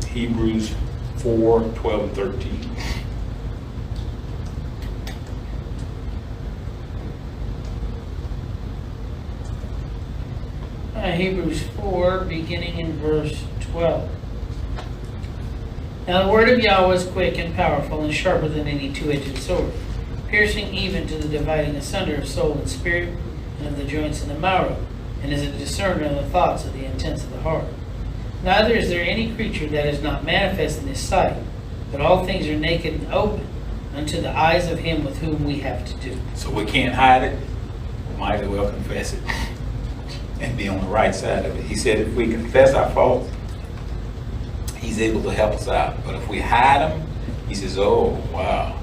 Hebrews 4, 12 and 13. Hebrews 4, beginning in verse 12. Now the word of Yahweh is quick and powerful and sharper than any two-edged sword, piercing even to the dividing asunder of soul and spirit, and of the joints and the marrow, and is a discerner of the thoughts of the intents of the heart. Neither is there any creature that is not manifest in his sight, but all things are naked and open unto the eyes of him with whom we have to do. So we can't hide it. We might as well confess it and be on the right side of it. He said if we confess our faults, he's able to help us out. But if we hide them, he says, oh, wow,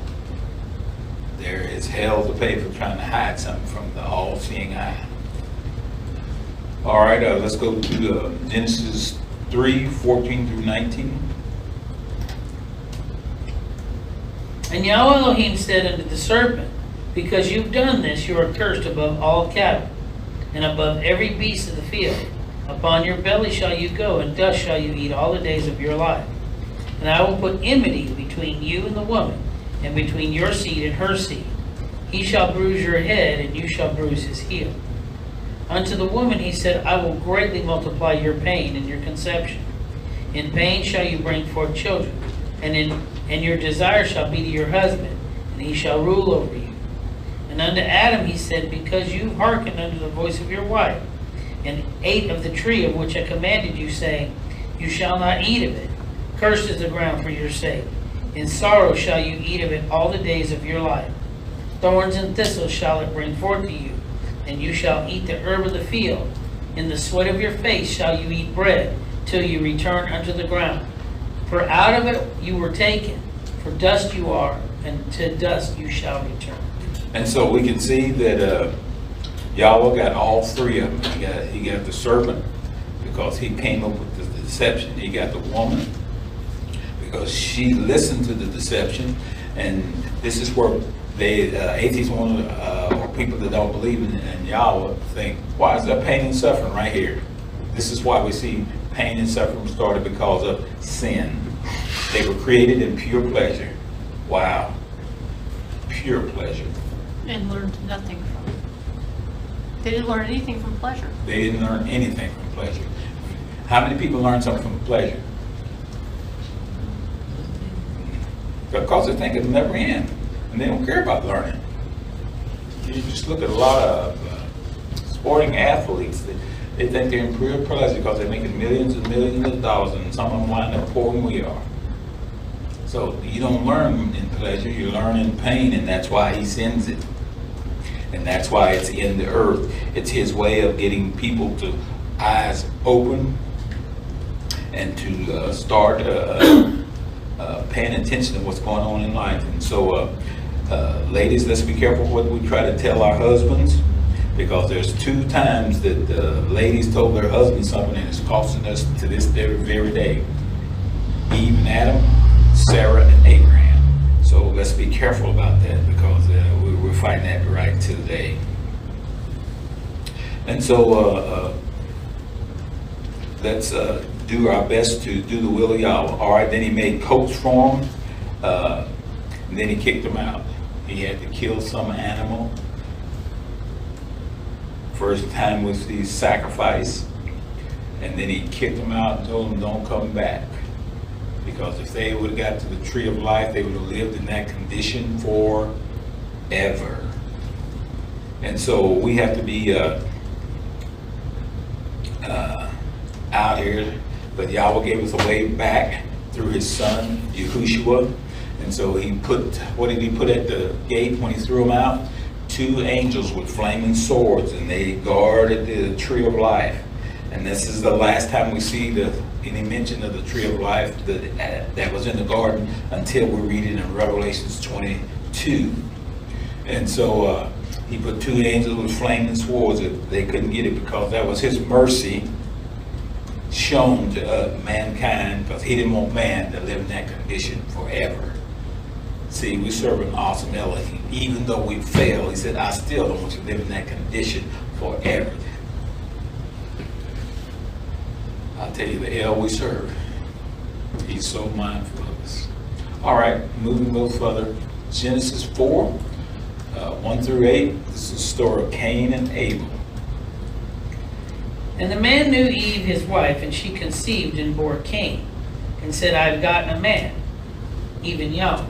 there is hell to pay for trying to hide something from the all-seeing eye. All right, let's go to Genesis 3, 14 through 19. And Yahweh Elohim said unto the serpent, because you've done this, you are cursed above all cattle, and above every beast of the field. Upon your belly shall you go, and dust shall you eat all the days of your life. And I will put enmity between you and the woman, and between your seed and her seed. He shall bruise your head, and you shall bruise his heel. Unto the woman he said, I will greatly multiply your pain and your conception. In pain shall you bring forth children, and your desire shall be to your husband, and he shall rule over you. And unto Adam he said, because you hearkened unto the voice of your wife, and ate of the tree of which I commanded you, saying, you shall not eat of it. Cursed is the ground for your sake. In sorrow shall you eat of it all the days of your life. Thorns and thistles shall it bring forth to you, and you shall eat the herb of the field. In the sweat of your face shall you eat bread, till you return unto the ground. For out of it you were taken, for dust you are, and to dust you shall return. And so we can see that Yahweh got all three of them. He got the serpent because he came up with the deception. He got the woman because she listened to the deception. And this is where atheists want or people that don't believe in Yahweh think, why is there pain and suffering right here? This is why we see pain and suffering started because of sin. They were created in pure pleasure. Wow. Pure pleasure. And learned nothing from it. They didn't learn anything from pleasure. They didn't learn anything from pleasure. How many people learn something from pleasure? Because they think it'll never end. And they don't care about learning. You just look at a lot of sporting athletes. They think they're in pure pleasure because they're making millions and millions of dollars, and some of them wind up poorer than we are. So you don't learn in pleasure, you learn in pain, and that's why he sends it. And that's why it's in the earth. It's his way of getting people to eyes open and to start paying attention to what's going on in life. And so, ladies, let's be careful what we try to tell our husbands, because there's 2 times that ladies told their husbands something and it's costing us to this very day. Eve and Adam, Sarah and Abraham. So let's be careful about that, because we're fighting that right today. And so let's do our best to do the will of Yahweh. All right, then he made coats for them, and then he kicked them out. He had to kill some animal. First time was the sacrifice, and then he kicked them out and told them don't come back. Because if they would have got to the tree of life, they would have lived in that condition forever. And so we have to be out here, but Yahweh gave us a way back through his son, Yahushua. And so he put, what did he put at the gate when he threw them out? 2 angels with flaming swords, and they guarded the tree of life. And this is the last time we see any mention of the tree of life that was in the garden until we read it in Revelations 22. And so he put 2 angels with flaming swords. They couldn't get it because that was his mercy shown to mankind, because he didn't want man to live in that condition forever. See, we serve an awesome Elohim. Even though we fail, he said, I still don't want you to live in that condition forever. I'll tell you, the El we serve, he's so mindful of us. All right, moving a little further. Genesis 4, 1 through 8. This is the story of Cain and Abel. And the man knew Eve his wife, and she conceived and bore Cain, and said, I have gotten a man, even Yahweh.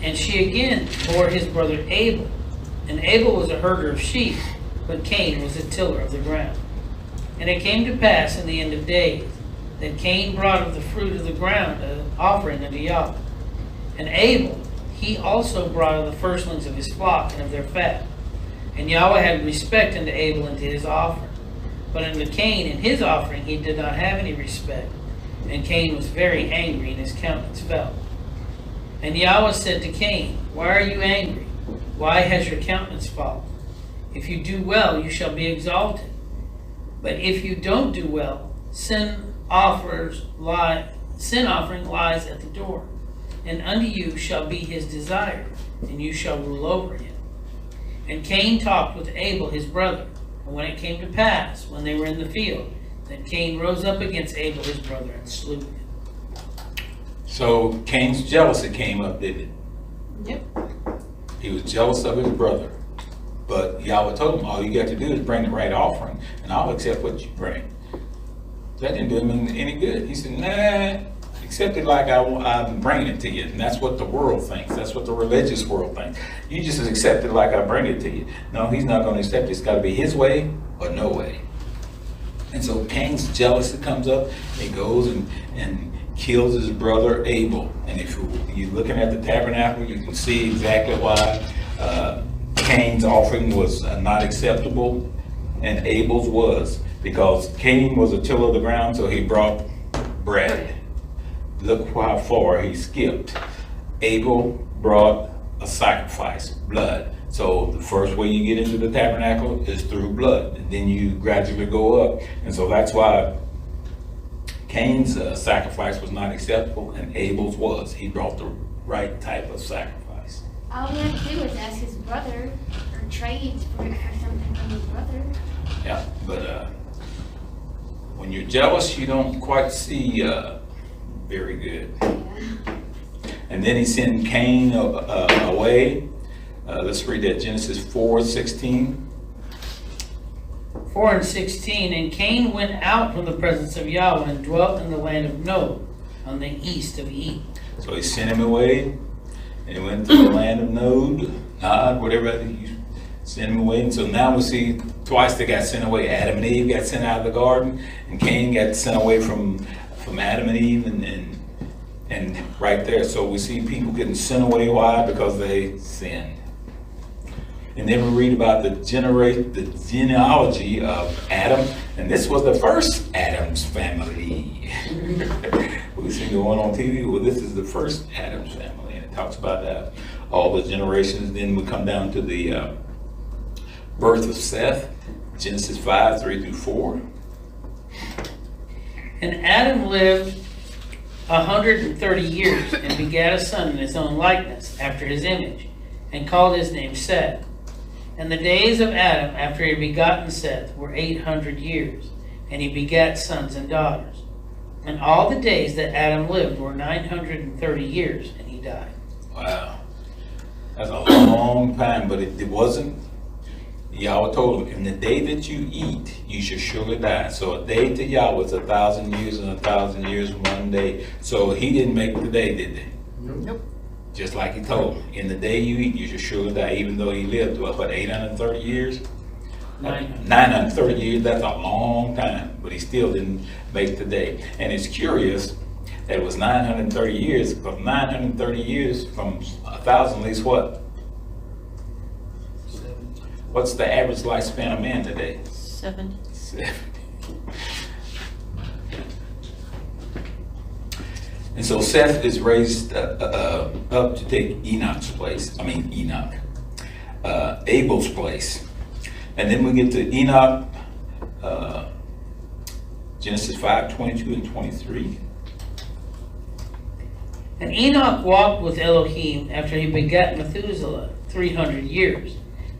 And she again bore his brother Abel. And Abel was a herder of sheep, but Cain was a tiller of the ground. And it came to pass in the end of days, that Cain brought of the fruit of the ground an offering unto Yahweh. And Abel, he also brought of the firstlings of his flock and of their fat. And Yahweh had respect unto Abel and to his offering. But unto Cain and his offering he did not have any respect. And Cain was very angry, and his countenance fell. And Yahweh said to Cain, Why are you angry? Why has your countenance fallen? If you do well, you shall be exalted. But if you don't do well, sin offering lies at the door. And unto you shall be his desire, and you shall rule over him. And Cain talked with Abel his brother. And when it came to pass, when they were in the field, that Cain rose up against Abel his brother and slew him. So Cain's jealousy came up, didn't it? Yep. He was jealous of his brother. But Yahweh told him, all you got to do is bring the right offering, and I'll accept what you bring. That didn't do him any good. He said, nah, accept it like I'm bringing it to you. And that's what the world thinks. That's what the religious world thinks. You just accept it like I bring it to you. No, he's not going to accept it. It's got to be his way or no way. And so Cain's jealousy comes up. He goes and kills his brother Abel. And if you're looking at the tabernacle, you can see exactly why Cain's offering was not acceptable and Abel's was, because Cain was a tiller of the ground, so he brought bread. Look how far he skipped. Abel brought a sacrifice, blood. So the first way you get into the tabernacle is through blood, and then you gradually go up. And so that's why Cain's sacrifice was not acceptable and Abel's was. He brought the right type of sacrifice. All we have to do is ask his brother or trade for something from his brother. Yeah, but when you're jealous, you don't quite see very good. Yeah. And then he sent Cain away. Let's read that, Genesis 4:16. 4:16, and Cain went out from the presence of Yahweh and dwelt in the land of Nod, on the east of Eden. So he sent him away, and he went to the land of Nod, whatever you sent him away. And so now we see twice they got sent away. Adam and Eve got sent out of the garden, and Cain got sent away from Adam and Eve, and right there. So we see people getting sent away. Why? Because they sinned. And then we read about the genealogy of Adam, and this was the first Adam's family. We see going on TV. Well, this is the first Adam's family, and it talks about all the generations. Then we come down to the birth of Seth, Genesis 5:3-4. And Adam lived 130 years and begat a son in his own likeness, after his image, and called his name Seth. And the days of Adam, after he had begotten Seth, were 800 years. and he begat sons and daughters. And all the days that Adam lived were 930 years, and he died. Wow. That's a long time, but it wasn't. Yahweh told him, in the day that you eat, you shall surely die. So a day to Yahweh is 1,000 years, and 1,000 years one day. So he didn't make the day, did they? Nope. Just like he told him, in the day you eat, you shall surely die. Even though he lived, what 830 years? 930 years, that's a long time. But he still didn't make the day. And it's curious that it was 930 years, but 930 years from 1,000 leaves what? What's the average lifespan of man today? 70. 70. And so Seth is raised up to take Enoch's place. Abel's place. And then we get to Enoch, Genesis 5:22 and 23. And Enoch walked with Elohim after he begat Methuselah 300 years,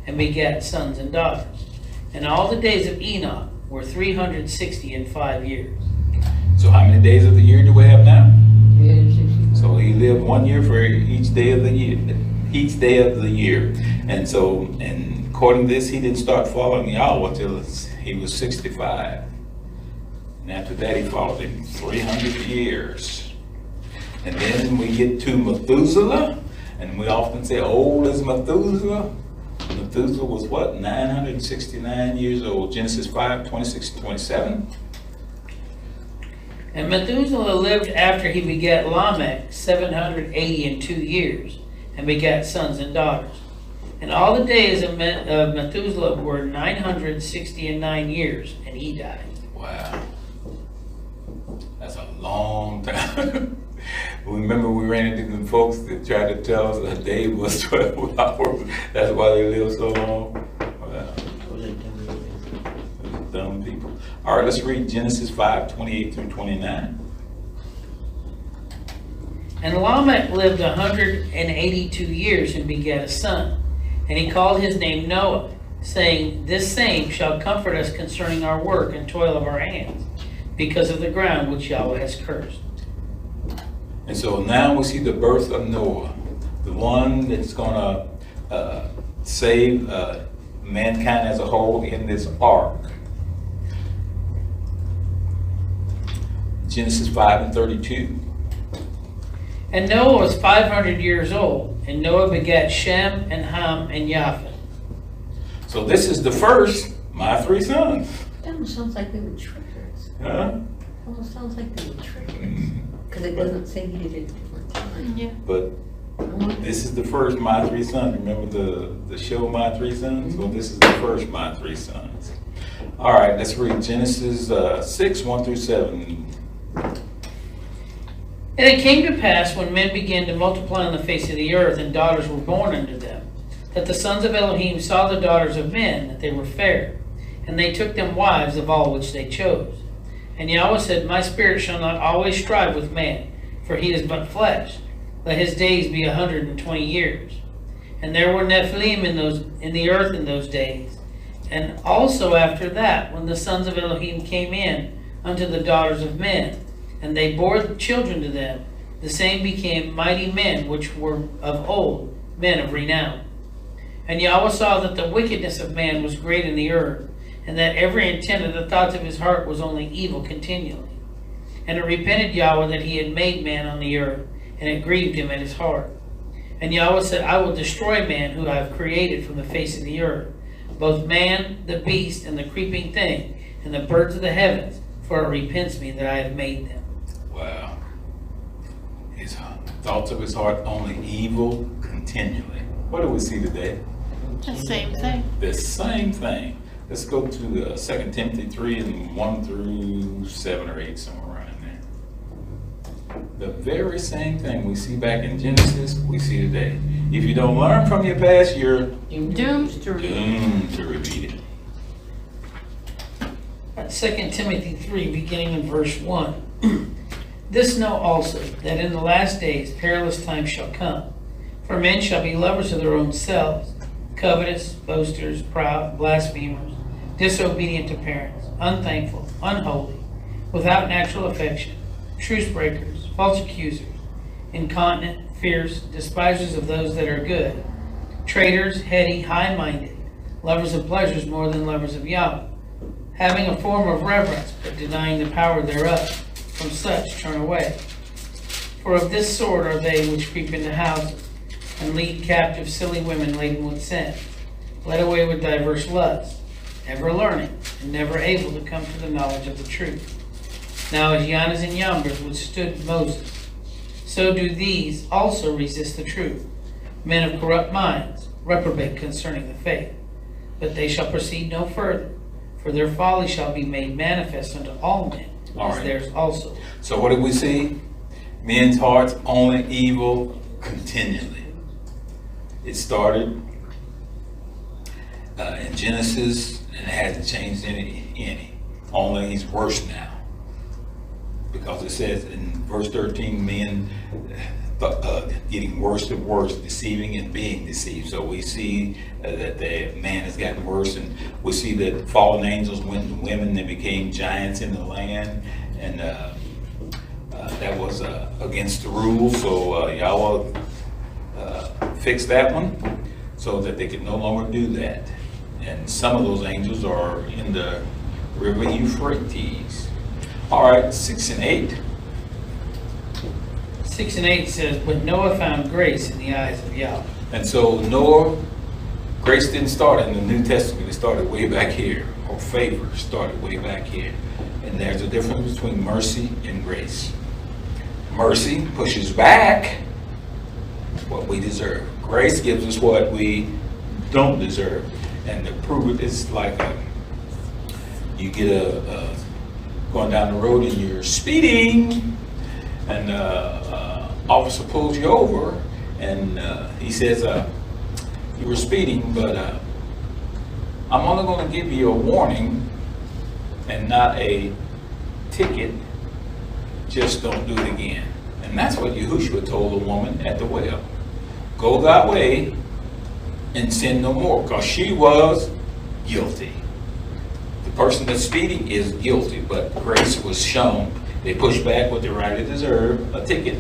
and begat sons and daughters. And all the days of Enoch were 365 years. So how many days of the year do we have now? 360. So he lived 1 year for each day of the year. Each day of the year. And so, and according to this, he didn't start following Yahweh until he was 65. And after that, he followed him 300 years. And then we get to Methuselah, and we often say, old is Methuselah. Methuselah was what? 969 years old. Genesis 5:26-27. And Methuselah lived after he begat Lamech 782 years, and begat sons and daughters. And all the days of Methuselah were 969 years, and he died. Wow. That's a long time. Remember we ran into them folks that tried to tell us a day was 12 hours. That's why they live so long. Wow. Those dumb people. All right, let's read Genesis 5:28-29. And Lamech lived 182 years, and begat a son. And he called his name Noah, saying, this same shall comfort us concerning our work and toil of our hands, because of the ground which Yahweh has cursed. And so now we see the birth of Noah, the one that's going to save mankind as a whole in this ark. Genesis 5:32. And Noah was 500 years old, and Noah begat Shem and Ham and Japheth. So this is the first, my three sons. That almost sounds like they were trickers. Huh? Almost sounds like they were trickers. Because it doesn't say he did it at different times. Yeah. But this is the first, my three sons. Remember the show, My Three Sons? Well, this is the first, My Three Sons. All right, let's read Genesis 6:1-7. And it came to pass, when men began to multiply on the face of the earth, and daughters were born unto them, that the sons of Elohim saw the daughters of men, that they were fair, and they took them wives of all which they chose. And Yahweh said, my spirit shall not always strive with man, for he is but flesh. Let his days be 120 years. And there were Nephilim in the earth in those days. And also after that, when the sons of Elohim came in unto the daughters of men, and they bore children to them, the same became mighty men which were of old, men of renown. And Yahweh saw that the wickedness of man was great in the earth, and that every intent of the thoughts of his heart was only evil continually. And it repented Yahweh that he had made man on the earth, and it grieved him at his heart. And Yahweh said, I will destroy man who I have created from the face of the earth, both man, the beast, and the creeping thing, and the birds of the heavens, for it repents me that I have made them. Wow. His thoughts of his heart only evil continually. What do we see today? The same thing. The same thing. Let's go to 2 Timothy 3:1-7 or 8, somewhere around in there. The very same thing we see back in Genesis, we see today. If you don't learn from your past, you're Doomed to repeat. doomed to repeat it. 2 Timothy 3, beginning in verse 1. This know also, that in the last days perilous times shall come. For men shall be lovers of their own selves, covetous, boasters, proud, blasphemers, disobedient to parents, unthankful, unholy, without natural affection, truce breakers, false accusers, incontinent, fierce, despisers of those that are good, traitors, heady, high-minded, lovers of pleasures more than lovers of Yahweh, having a form of reverence, but denying the power thereof. From such turn away. For of this sort are they which creep into houses, and lead captive silly women laden with sin, led away with diverse lusts, ever learning, and never able to come to the knowledge of the truth. Now as Jannes and Jambres withstood Moses, so do these also resist the truth, men of corrupt minds, reprobate concerning the faith. But they shall proceed no further, for their folly shall be made manifest unto all men, as theirs also. So what did we see? Men's hearts only evil continually. It started in Genesis, and it hasn't changed any. Only he's worse now. Because it says in verse 13, men getting worse and worse, deceiving and being deceived. So we see that the man has gotten worse, and we see that fallen angels went to women, they became giants in the land, and that was against the rules. So Yahweh fixed that one so that they could no longer do that. And some of those angels are in the river Euphrates. All right, 6 and 8. 6 and 8 says, but Noah found grace in the eyes of Yahweh. And so Noah, grace didn't start in the New Testament. It started way back here. Or favor started way back here. And there's a difference between mercy and grace. Mercy pushes back what we deserve. Grace gives us what we don't deserve. And to prove it, it's like you get going down the road and you're speeding, and officer pulls you over, and he says, you were speeding, but I'm only going to give you a warning and not a ticket. Just don't do it again. And that's what Yahushua told the woman at the well. Go thy way and sin no more, because she was guilty. The person that's speeding is guilty, but grace was shown. They pushed back what they rightly deserved, a ticket.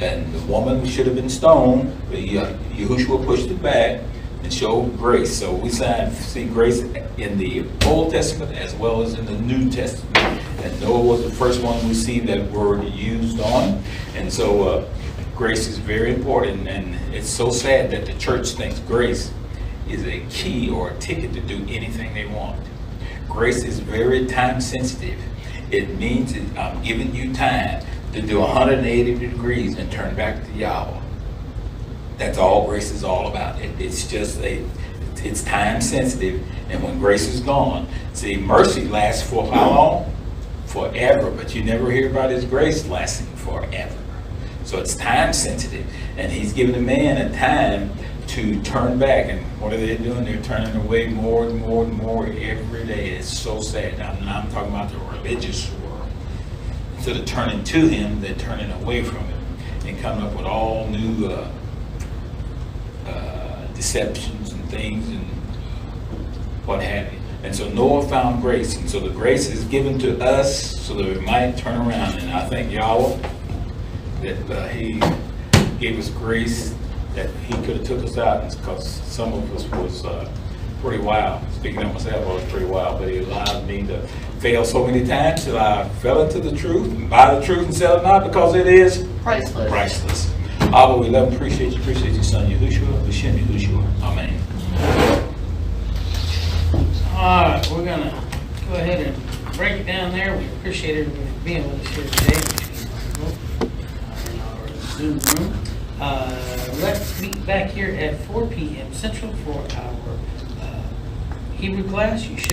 And the woman should have been stoned, but Yahushua pushed it back and showed grace. So we see grace in the Old Testament as well as in the New Testament. And Noah was the first one we see that word used on. And so grace is very important, and it's so sad that the church thinks grace is a key or a ticket to do anything they want. Grace is very time sensitive. It means that I'm giving you time to do 180 degrees and turn back to Yahweh. That's all grace is all about. It's just it's time sensitive, and when grace is gone, see, mercy lasts for how long? Forever, but you never hear about his grace lasting forever. So it's time sensitive, and he's giving a man a time to turn back. And what are they doing? They're turning away more and more and more every day. It's so sad. Now I'm talking about the religious world. Instead of turning to him, they're turning away from him and coming up with all new deceptions and things and what have you. And so Noah found grace, and so the grace is given to us so that we might turn around. And I thank Yahweh that he gave us grace, that he could have took us out, because some of us was pretty wild. Speaking of myself, I was pretty wild, but he allowed me to fail so many times till I fell into the truth and buy the truth and sell it not, because it is Priceless. priceless. Abba, we love and appreciate your son Yahushua, B'Shem Yahushua. Amen. All right, we're going to go ahead and break it down there. We appreciate everybody being with us here today in our Zoom room. Let's meet back here at 4 p.m. Central for our Hebrew class. You should